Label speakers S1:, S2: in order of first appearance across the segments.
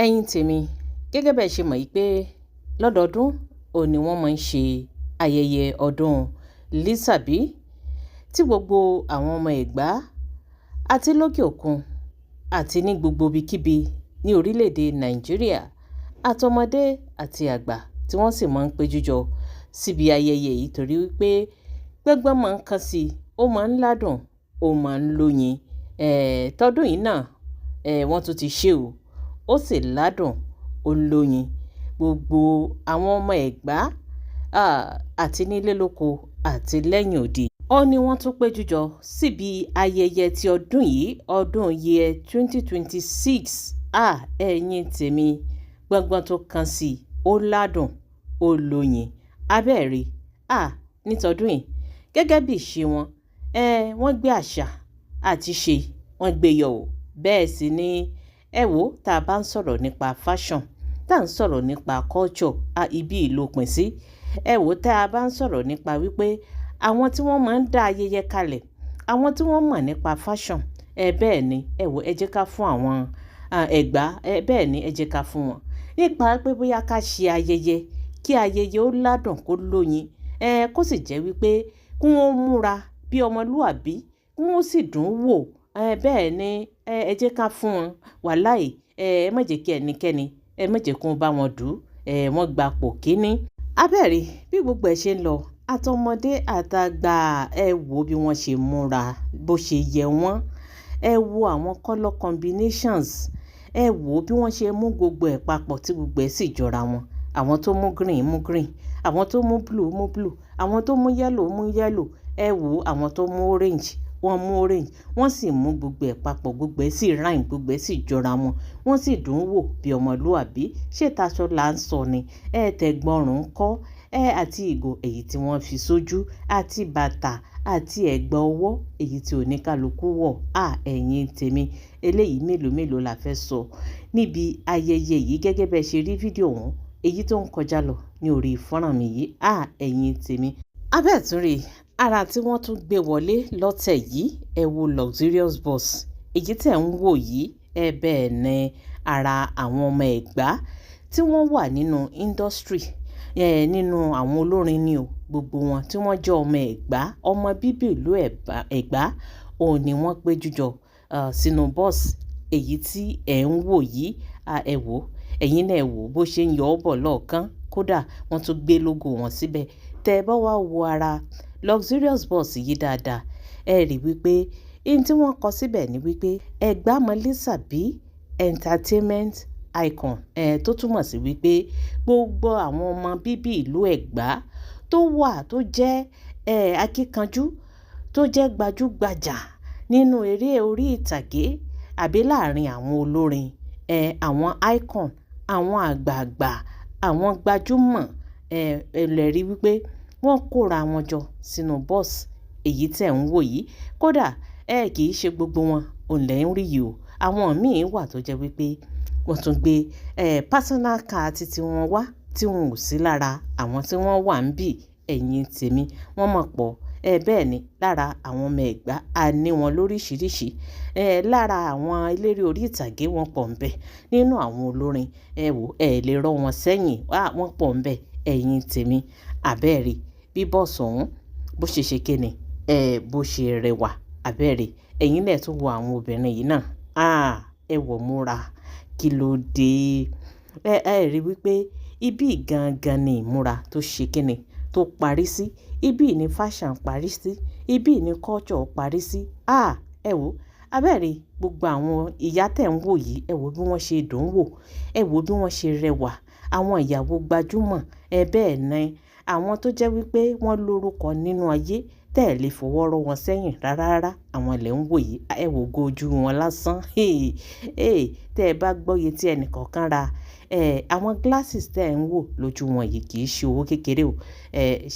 S1: Ẹ̀yin tèmi, gẹ́gẹ́ bẹ́ẹ̀ ṣe mọ̀ yìí pé lọ́dọọdún òun ni wọ́n máa ń ṣe ayẹyẹ ọdún Lísàbí tí gbogbo àwọn ọmọ Ẹ̀gbá àti lókè òkun àti ní gbogbo ibikíbi ní orílẹ̀-èdè Nàìjíríà àtọmọdé àti àgbà tí wọ́n sì máa ń péjú jọ síbi ayẹyẹ yìí torí wípé gbọ́ngbọ́n máa ń kan sí i, ó máa ń ládùn, ó máa ń lóyin. Tọdún yìí náà wọ́n tún ti ṣe o, ó sì ládùn, ó lóyin. Gbogbo àwọn ọmọ Ẹ̀gbá àti nílé lóko àti lẹ́yìn odi. Ó ní wọ́n tún péjú jọ síbi ayẹyẹ ti ọdún yìí, ọdún year 2026. Ẹ̀yin tèmi, gbọ́ngbọ́n tó kan sí i, ó ládùn, ó lóyin. Abẹ́ẹ̀rí, nítọdún yìí gẹ́gẹ́ bí ìṣe wọn, wọ́n gbé àṣà àti ìṣe, wọ́n gbé yọ̀ o. Bẹ́ẹ̀ sì ni ẹ wò tá a bá ń sọ̀rọ̀ nípa fashion, tá à ń sọ̀rọ̀ nípa culture, ibi ìlò pín sí. Ẹ wò tá a bá ń sọ̀rọ̀ nípa wípé àwọn tí wọ́n máa ń dá ayẹyẹ kalẹ̀, àwọn tí wọ́n mọ̀ nípa fashion, bẹ́ẹ̀ ni ẹ wò ẹ jẹ́ ká fún àwọn Ẹ̀gbá, bẹ́ẹ̀ ni ẹ jẹ́ ká fún wọn. Nípa pé bóyá ká ṣe ayẹyẹ, kí ayẹyẹ ó ládùn kó lóyin, kó sì jẹ́ wípé kí wọ́n múra bí ọmọlúwàbí, kí wọ́n sì dùn wò. Bẹ́ẹ̀ ni ẹ jẹ́ ká fún wọn. Wàláì, ẹ má jẹ́ kí ẹnikẹ́ni, ẹ má jẹ́ kí wọ́n bá wọn dù, wọ́n gba pò kíní. Abẹ́ẹ̀rí bí gbogbo ẹ̀ ṣe ń lọ, àtọmọdé àtàgbà, ẹ wò bí wọ́n ṣe múra, bó ṣe yẹ wọ́n. Ẹ wo àwọn color combinations, ẹ wò bí wọ́n ṣe mú gbogbo ẹ̀ papọ̀ tí gbogbo ẹ̀ sì jọra wọn. Àwọn tó mú green mú green, àwọn tó mú blue mú blue, àwọn tó mú yellow mú yellow. Ẹ wò àwọn tó mú orange, wọ́n mú orange, wọ́n sì mú gbogbo ẹ̀ papọ̀, gbogbo ẹ̀ sì rhyme, gbogbo ẹ̀ sì jọra wọn. Wọ́n sì dùn wò bí ọmọlúwàbí. Ṣé taṣọ là ń sọ ni? Tẹ̀gbọrùn ńkọ́? Àti ìgò èyí tí wọ́n fi sójú, àti bàtà àti ẹ̀gbà ọwọ́ èyí tí oníkálukú wọ̀. Ẹ̀yin tèmi, eléyìí mélòó mélòó la fẹ́ sọ níbi ayẹyẹ yìí gẹ́gẹ́ bẹ́ẹ̀ ṣe rí fídíò wọn èyí tó ń kọjá lọ ní orí fọ́nrán mi yìí. Ẹ̀yin tèmi, abẹ́ẹ̀túnrè ara tí wọ́n tún gbé wọlé lọ́tẹ̀ yìí, ẹ wo luxurious bus èyí tẹ̀ ń wò yìí. Bẹ́ẹ̀ ni ara àwọn ọmọ Ẹ̀gbá tí wọ́n wà nínú industry, nínú àwọn olórin ni o, gbogbo wọn tí wọ́n jẹ́ ọmọ Ẹ̀gbá, ọmọ bíbí ìlú Ẹ̀gbá, òun ni wọ́n péjú jọ sínú bọ́ọ̀sì èyí tí ẹ̀ ń wò yìí. Ẹ wò, ẹ̀yin náà ẹ wò bó ṣe ń yọ ọ́ bọ̀ lọ́ọ̀kan, kódà wọ́n tún gbé logo wọn síbẹ̀. Tẹ́ ẹ bá wá wo ara luxurious bus yìí dáadáa, ẹ rí wípé ihun tí wọ́n kọ síbẹ̀ ni wípé Ẹ̀gbámọ Lísàbí entertainment icon, tó túmọ̀ sí wípé gbogbo àwọn ọmọ bíbí ìlú Ẹ̀gbá tó wà, tó jẹ́ akíkanjú, tó jẹ́ gbajúgbajà nínú eré orí ìtàgé àbí láàrin àwọn olórin, àwọn icon, àwọn àgbààgbà, àwọn gbajúmọ̀, lè rí wípé wọ́n kóra wọn jọ sínú bọ́ọ̀sì èyí tẹ̀ ń wò yìí. Kódà kì í ṣe gbogbo wọn òun lẹ̀ ń rí yìí o. Àwọn míì wà tó jẹ́ wípé wọ́n tún gbé personal car titi wọn wá tí wọn ò sí lára àwọn tí wọ́n wà ń bì. Ẹ̀yin tèmi, wọ́n mọ̀ pọ̀. Bẹ́ẹ̀ ni lára àwọn ọmọ Ẹ̀gbá a ní wọn lóríṣiríṣi. Lára àwọn eléré orí ìtàgé wọn pọ̀ ńbẹ. Nínú àwọn olórin, ẹ wò ẹ lè rọ́ wọn sẹ́yìn, wọ́n pọ̀ ńbẹ. Ẹ̀yin tèmi, abẹ́ẹ̀rí bí bọ́ọ̀sì ọ̀hún bó ṣe ṣe kíni, bó ṣe rẹwà. Abẹ́ẹ̀rí, ẹ̀yin náà tún wo àwọn obìnrin yìí náà. Ẹ wò múra, kí ló dé? Ẹ rí wípé ibi gangan ni ìmúra tó ṣe kíni tó parí sí. Ibi ni fashion parí sí. Ibi ni culture parí sí. Ẹ wò, abẹ́ẹ̀rí gbogbo àwọn ìyá tẹ̀ ń wò yìí, ẹ wò bí wọ́n ṣe dùn wò. Ẹ wò bí wọ́n ṣe rẹwà. Àwọn ìyàwó gbajúmọ̀, bẹ́ẹ̀ ni àwọn tó jẹ́ wípé wọ́n lórúkọ nínú ayé tẹ́ ẹ lè fọwọ́ rọ́ wọn sẹ́yìn rárá. Àwọn ilẹ̀ ń wò yìí, ẹ wò ojú wọn lásán. Tẹ́ ẹ bá gbọ́yè tí ẹnìkọ̀ọ̀kan ra, àwọn glasses tẹ́ ẹ ń wò lójú wọn yìí kì í ṣe owó kékeré o.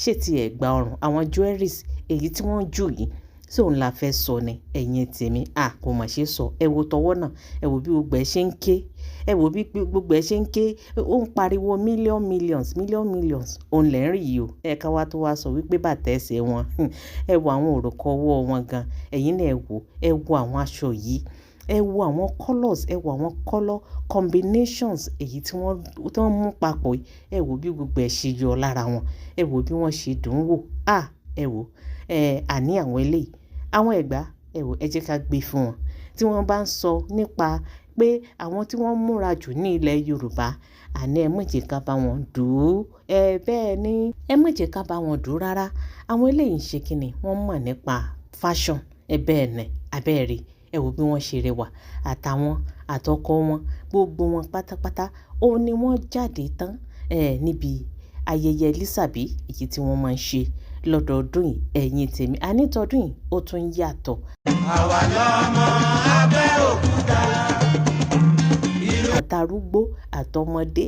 S1: Ṣé ti ẹ̀gbà ọrùn, àwọn jewelries èyí tí wọ́n jù yìí, tí òun la fẹ́ sọ ni. Ẹ̀yin tèmi, kò mà ṣe sọ. Ẹ wo tọwọ́ náà, ẹ wò bí gbogbo ẹ̀ ṣe ń ké. Ẹ wò bí gbogbo ẹ̀ ṣe ń ké. Ó ń pariwo millions òun lẹ̀ ń rí yìí o. Ká wá tó wá sọ wípé bàtà ẹsẹ̀ wọn, ẹ wo àwọn òrùka ọwọ́ wọn gan. Ẹ̀yin náà ẹ wo àwọn aṣọ yìí. ẹ wo àwọn colours, ẹ wo àwọn colour combinations èyí tí wọ́n mú papọ̀ yìí, ẹ wo bí gbogbo ẹ̀ ṣe yọ lára wọn, ẹ wo bí wọ́n ṣe dùn ún wò, ẹ wo àní àwọn eléyìí, àwọn Ẹ̀gbá, ẹ wo ẹ jẹ́ ká gbé fún wọn tí wọ́n bá ń sọ nípa pé àwọn tí wọ́n múra jù ní ilẹ̀ Yorùbá, àní ẹ má jẹ́ ká bá wọn dùn ún, bẹ́ẹ̀ ni ẹ má jẹ́ ká bá wọn dùn ún rárá. Àwọn eléyìí ń ṣe kíni, wọ́n mọ̀ nípa fashion, bẹ́ẹ̀ ni abẹ́ẹ̀rí, ẹ wo bí wọ́n ṣe rẹwà, àtàwọn àtọkọ wọn, gbogbo wọn pátápátá ó ní wọ́n jáde tán níbi ayẹyẹ Lísàbí èyí tí wọ́n máa ń ṣe lọ́dọọdún yìí, ẹ̀yin tèmi, ànítọ́dún yìí ó tún yàtọ̀.
S2: Àwa lọ́mọ Abẹ́òkúta.
S1: Àtàrúgbó àtọmọdé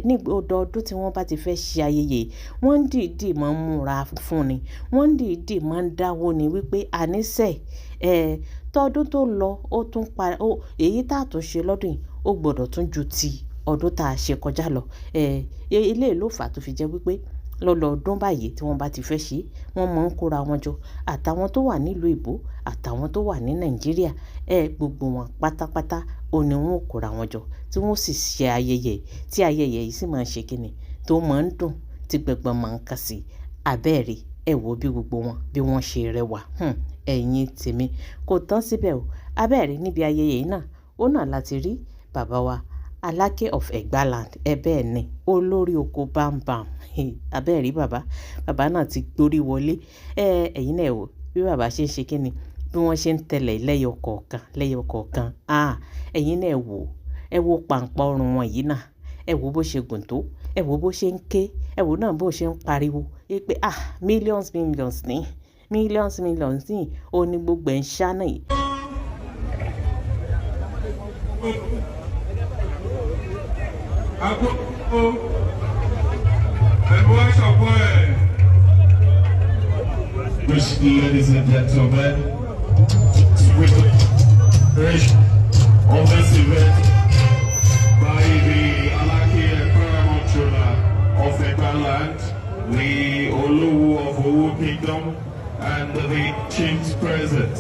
S1: ní ọdọọdún tí wọ́n bá ti fẹ́ ṣe ayẹyẹ wọ́n ń dìídì máa ń múra fún ni, wọ́n ń dìídì máa ń dáwó ni wípé àníṣe tọdún tó lọ ó tún èyí tá a tún ṣe lọ́dún yìí ó gbọ́dọ̀ tún ju ti ọdún tá a ṣe kọjá lọ, ilé ló fà tó fi jẹ́ wípé lọ́dọọdún báyìí tí wọ́n bá ti fẹ́ ṣe wọ́n máa ń kóra wọn jọ, àtàwọn tó wà nílùú ìbò àtàwọn tó wà ní Nàìjíríà, gbogbo wọn pátápátá ó ní wọn ò kóra wọn jọ tí wọ́n sì ṣe ayẹyẹ tí ayẹyẹ yìí sì máa ń ṣe kíni tó máa ń dùn tí gbẹ̀gbọ́n máa ń kà sí abẹ́ẹ̀rí, ẹ wo bí gbogbo wọn bí wọ́n ṣe rẹwà, ẹ̀yin tèmi kò tán síbẹ̀ o, abẹ́ẹ̀rí níbi ayẹyẹ yìí náà ó náà láti rí bàbá wa Aláké of Ẹ̀gbáland, bẹ́ẹ̀ ni olórí oko bámbàm, abẹ́ẹ̀rí bàbá náà ti gbórí wọlé, ẹ̀yin náà wò bí bàbá ṣe ń ṣe kíni bí wọ́n ṣe ń tẹ̀lẹ̀ lẹ́yọ kọ̀ọ̀kan, ẹ̀yin náà wò ẹ wo pàǹpá ọrùn wọn yìí náà, ẹ wo bó ṣe gùn tó, ẹ wo bó ṣe ń ké, ẹ wo náà bó ṣe ń pariwo pé millions ní ó ní gbogbo ẹ̀ ń ṣáná yìí.
S3: Ladies and gentlemen, with the preparation of this event by the Aláké Paramount ruler of Ẹ̀gbáland, the Olúwo of Owo Kingdom, and the chiefs present.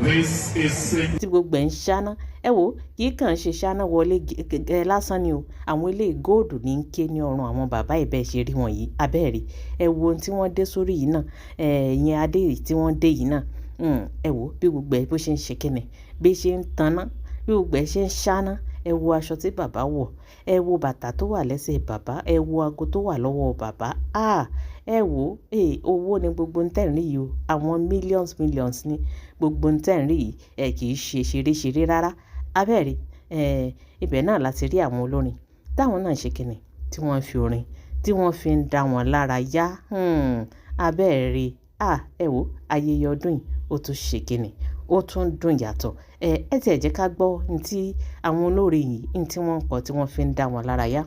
S3: This is
S1: tí gbogbo ẹ̀ ń ṣáná, ẹ wo kì í kàn ṣe ṣáná wọlé lásán ni o, àwọn ilé góòdù ní ń ké ní ọrùn àwọn bàbá ìbẹ́ ṣe rí wọ̀nyí, abẹ́ẹ̀rí ẹ wo ohun tí wọ́n dé sórí yìí náà, ìyẹn adé tí wọ́n dé yìí náà, ẹ wo bí gbogbo ẹ̀ bó ṣe ń ṣe kíni bí ṣe ń tanná, bí gbogbo ẹ̀ ṣe ń ṣáná, ẹ wo aṣọ tí bàbá wọ̀, ẹ wo bàtà tó wà lẹ́sẹ̀ bàbá, ẹ wo aago tó wà lọ́wọ́ bàbá, ẹ wo owó ni gbogbo ń tẹ̀rí yìí o, àwọn millions ní gbogbo ń tẹ̀rí yìí, kì í ṣe ṣeré rárá, abẹ́ẹ̀rí ibẹ̀ náà láti rí àwọn olórin táwọn náà ṣe kíni tí wọ́n fi orin tí wọ́n fi ń dá wọn lára yá, abẹ́ẹ̀rí ẹ wo ayẹyẹ ọdún yìí ó tún ṣe kíni ó tún dùn yàtọ̀, ẹ tiẹ̀ jẹ́ ká gbọ́ ní tí àwọn olórin yìí ní tí wọ́n ń kọ tí wọ́n fi ń dá wọn lára yá.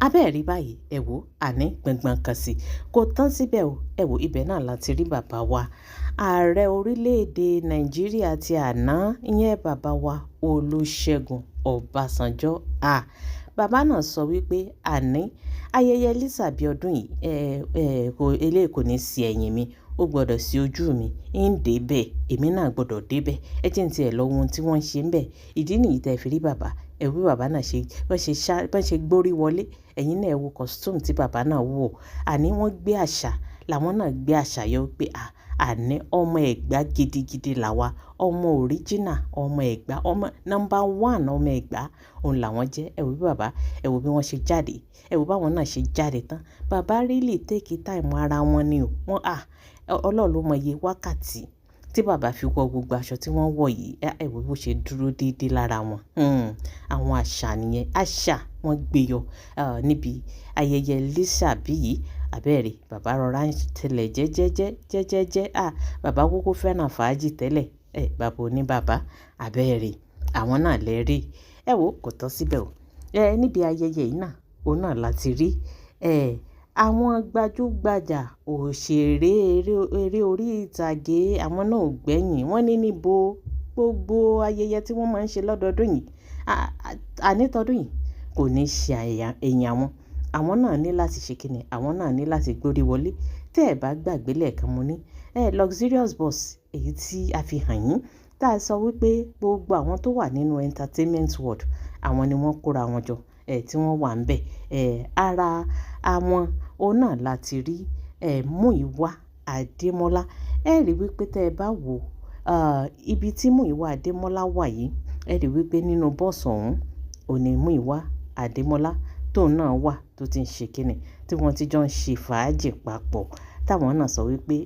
S1: abẹ́ẹ̀rí báyìí ẹ wò àní gbọ̀ngbọ̀n kan sí kò tán síbẹ̀ o, ẹ wò ibẹ̀ náà láti rí bàbá wa ààrẹ orílẹ̀-èdè Nàìjíríà ti àná, ìyẹn bàbá wa Olúṣẹ́gun Ọbásanjọ́. Bàbá náà sọ wípé àní ayẹyẹ Lísàbí ọdún yìí eléyìí kò ní sí ẹ̀yìn mi, ó gbọ́dọ̀ sí ojú mi, ń débẹ̀ èmi náà gbọ́dọ̀ débẹ̀, ẹ jẹ́ ní tiẹ̀ lọ ohun tí wọ́n ń ṣe ń bẹ̀, ìdí nìyí tẹ́ fi rí bàbá ẹ wí bàbá náà bọ́n ṣe gbórí wọlé, ẹ̀yin náà ẹ wo costume tí bàbá náà wọ̀, àní wọ́n gbé àṣà làwọn náà gbé àṣà yọ pé àní ọmọ Ẹ̀gbá gidigidi làwa, ọmọ original ọmọ Ẹ̀gbá, ọmọ number 1 ọmọ Ẹ̀gbá òun làwọn jẹ́. Ẹ wo bí bàbá ẹ wo bí wọ́n ṣe jáde, ẹ wo báwọn náà ṣe jáde tán, bàbá really take time ara wọn ni o, wọ́n Ọlọ́run ló mọ iye wákàtí tí bàbá fi wọ gbogbo aṣọ tí wọ́n wọ̀ yìí, ẹ wo bó ṣe dúró déédéé lára wọn. Àwọn àṣà nìyẹn, àṣà wọ́n gbé yọ níbi ayẹyẹ Lísàbí yìí. Àbẹ́ẹ̀rí bàbá rọra ń tẹ̀lẹ̀ jẹ́jẹ́jẹ́ bàbá kúkú fẹ́ràn fàájì tẹ́lẹ̀ bàbá oní bàbá. Àbẹ́ẹ̀rí àwọn náà lè rí. Ẹ wo kò tán síbẹ̀ o. Níbi ayẹyẹ yìí náà òun náà láti rí àwọn gbajúgbajà òṣèré eré orí ìtàgé àwọn náà ò gbẹ́yìn. Wọ́n ní níbo gbogbo ayẹyẹ tí wọ́n máa ń ṣe lọ́dọọdún yìí ànítọ́dún yìí kò ní ṣe èèyàn wọn. Àwọn náà ní láti ṣe kíni, àwọn náà ní láti gbórí wọlé. Tẹ́ ẹ bá gbàgbé lẹ́ẹ̀kan mo ní luxurious bus èyí tí a fi hàn yín tá a sọ wípé gbogbo àwọn tó wà nínú entertainment world àwọn ni wọ́n kóra wọn jọ tí wọ́n wà ń bẹ̀. Ara àwọn òun náà láti rí Múyìwá Adémọ́lá. Ẹ rí wípé tẹ́ ẹ bá wò ibi tí Múyìwá Adémọ́lá wà yìí, ẹ rí wípé nínú bọ́ọ̀sì ọ̀hún òní Múyìwá Adémọ́lá tóun náà wà tó ti ń ṣe kíni tí wọ́n ti jọ ń ṣe fàájì papọ̀. Táwọn náà sọ wípé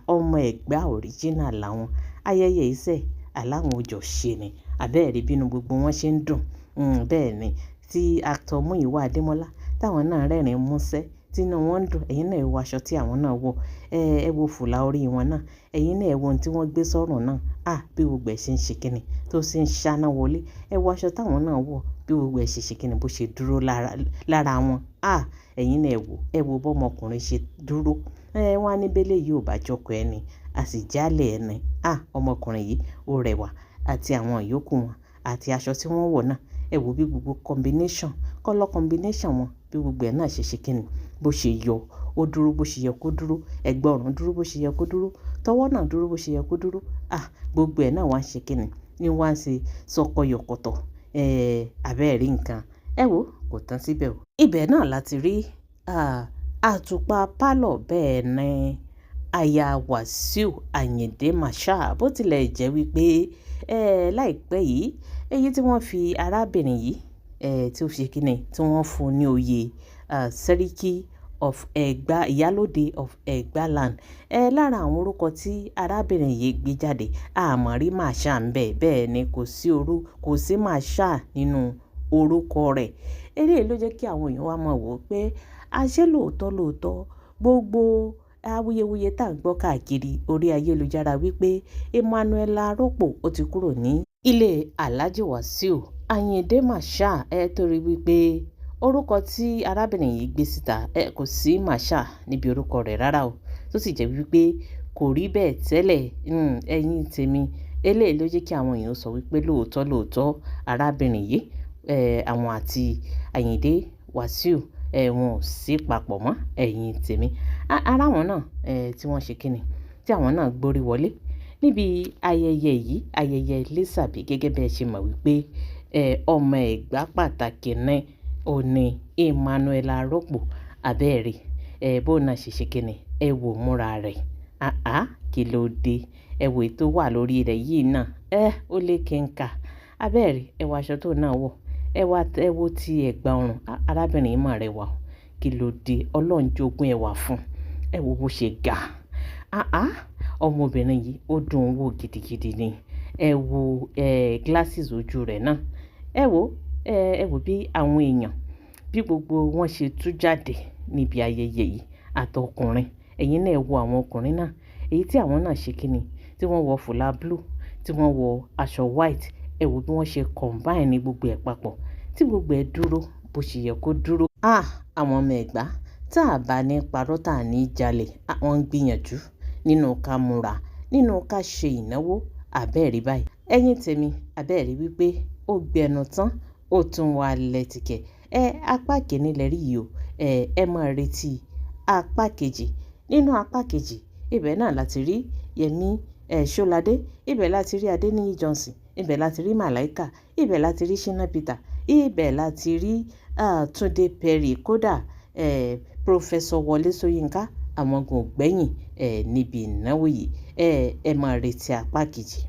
S1: ọmọ Ẹ̀gbá original làwọn. Ayẹyẹ iṣẹ́ aláwọn ò jọ ṣe ni. Àbẹ́ẹ̀rí bínú gbogbo wọn ṣe ń dùn. Bẹ́ẹ̀ ni tí actor Múyìwá Adémọ́lá táwọn náà rẹ́rìn músẹ́ tínú wọn ń dùn. Ẹ̀yin náà ẹ wo aṣọ tí àwọn náà wọ̀. Ẹ wo fìlà orí wọn náà. Ẹ̀yin náà ẹ wo ohun tí wọ́n gbé sọ́rùn náà. Bí gbogbo ẹ̀ ṣe ń ṣe kíni tó ṣe ń ṣáná wọlé. Ẹ wo aṣọ táwọn náà wọ̀ bí gbogbo ẹ̀ ṣe kíni bó ṣe dúró lára wọn. Ẹ̀yin náà ẹ wo bọ́mọkùnrin ṣe dúró. Wọ́n á ní bélé yìí ò bá jókòó ẹni a sì jálẹ̀ ẹni. Ọmọkùnrin yìí ó rẹwà àti àwọn ìyókù wọn àti aṣọ tí wọ́n wọ̀ náà. Ẹ wo bí gbogbo color combination wọn bí gbogbo ẹ̀ náà ṣe kíni bó ṣe yọ. Ó dúró bó ṣe yẹ kó dúró. Ẹ̀gbà ọrùn dúró bó ṣe yẹ kó dúró. Tọwọ́ náà dúró bó ṣe yẹ kó dúró. Gbogbo ẹ̀ náà wá ń ṣe kíni ní wọ́n á ṣe sọkọ yọkọ̀tọ̀. Àbẹ́ẹ̀rí nǹkan. Ẹ wo kò tán síbẹ̀ o. Ibẹ̀ náà láti rí àtùpà pálọ̀ bẹ́ẹ̀ ni aya Wàsíù Àyìndé Marshal bó tilẹ̀ jẹ́ wípé láìpẹ́ yìí èyí tí wọ́n fi arábìnrin yìí tí ó ṣe kíni tí wọ́n fún ní oyè Sẹ́ríkí of Ẹ̀gbá Ìyálóde of Ẹ̀gbáland. Lára àwọn orúkọ tí arábìnrin yìí gbé jáde àmọ́ rí Marshal ń bẹ̀. Bẹ́ẹ̀ ni kò sí Marshal nínú orúkọ rẹ̀. Eléyìí ló jẹ́ kí àwọn èèyàn wá mọ̀ wò pé àṣé lóòótọ́ gbogbo awuyewuye tá à ń gbọ́ káàkiri orí ayélujára wípé Emmanuel Arọ́pò ó ti kúrò ní ilé Alhaji Wàsíù Àyìndé Marshal torí wípé orúkọ tí arábìnrin yìí gbé síta kò sí Marshal níbi orúkọ rẹ̀ rárá o tó sì jẹ́ wípé kò rí bẹ́ẹ̀ tẹ́lẹ̀. Ẹ̀yin tèmi eléyìí ló jẹ́ kí àwọn èèyàn sọ wípé lóòótọ́ arábìnrin yìí àwọn àti Àyìndé Wàsíù wọn ò sí papọ̀ mọ́. Ẹ̀yin tèmi ara wọn náà tí wọ́n ṣe kíni tí àwọn náà gbórí wọlé níbi ayẹyẹ yìí ayẹyẹ Lísàbí gẹ́gẹ́ bí ẹ ṣe mọ̀ wípé ọmọ Ẹ̀gbá pàtàkì náà ò ní Emmanuel Arọ́pò. Àbẹ́ẹ̀rí bó náà ṣe kíni ẹ wò múra rẹ̀. Kí ló dé ẹ wò ètò wà lórí rẹ̀ yìí náà ó lé kínka. Àbẹ́ẹ̀rí ẹ wo aṣọ tó náà wọ̀. Ẹ wo ti ẹ̀gbà ọrùn arábìnrin yìí mà rẹwà o. Kí ló dé Ọlọ́run jogún ẹwà fún. Ẹ wo bó ṣe ga. Ọmọbìnrin yìí ó dùn ún wò gidigidi ni. Ẹ wo glasses ojú rẹ̀ náà. Ẹ wo bí àwọn èèyàn bí gbogbo wọn ṣe tú jáde níbi ayẹyẹ yìí àtọkùnrin. Ẹ̀yin náà ẹ wo àwọn ọkùnrin náà èyí tí àwọn náà ṣe kíni tí wọ́n wọ fìlà blue tí wọ́n wọ aṣọ white. Ẹ wo bí wọ́n ṣe combine ní gbogbo ẹ̀ papọ̀ tí gbogbo ẹ̀ dúró bó ṣe yẹ kó dúró. Àwọn ọmọ Ẹ̀gbá tá a bá ní parọ́ tá a ní jalè wọ́n ń gbìyànjú nínú ká múra nínú ká ṣe ìnáwó. Àbẹ́ẹ̀rí báyìí. Ẹ̀yin tèmi àbẹ́ẹ̀rí wípé ó gbẹnu tán ó tún wà lẹ́tìkẹ̀. Apá kìíní lẹ rí yìí o. Ẹ máa retí apá kejì. Nínú apá kejì ibẹ̀ náà láti rí Yẹmí Ṣọ́ládé. Ibẹ̀ láti rí Adéníyì Johnson. Ibẹ̀ láti rí Màláíkà. Ibẹ̀ láti rí Shina Peter. Ibẹ̀ láti rí Túndé Perry kódà Professor Wọlé Ṣóyínká àwọn gan ò gbẹ́yìn níbi ìnáwó yìí. Ẹ máa retí apá kejì.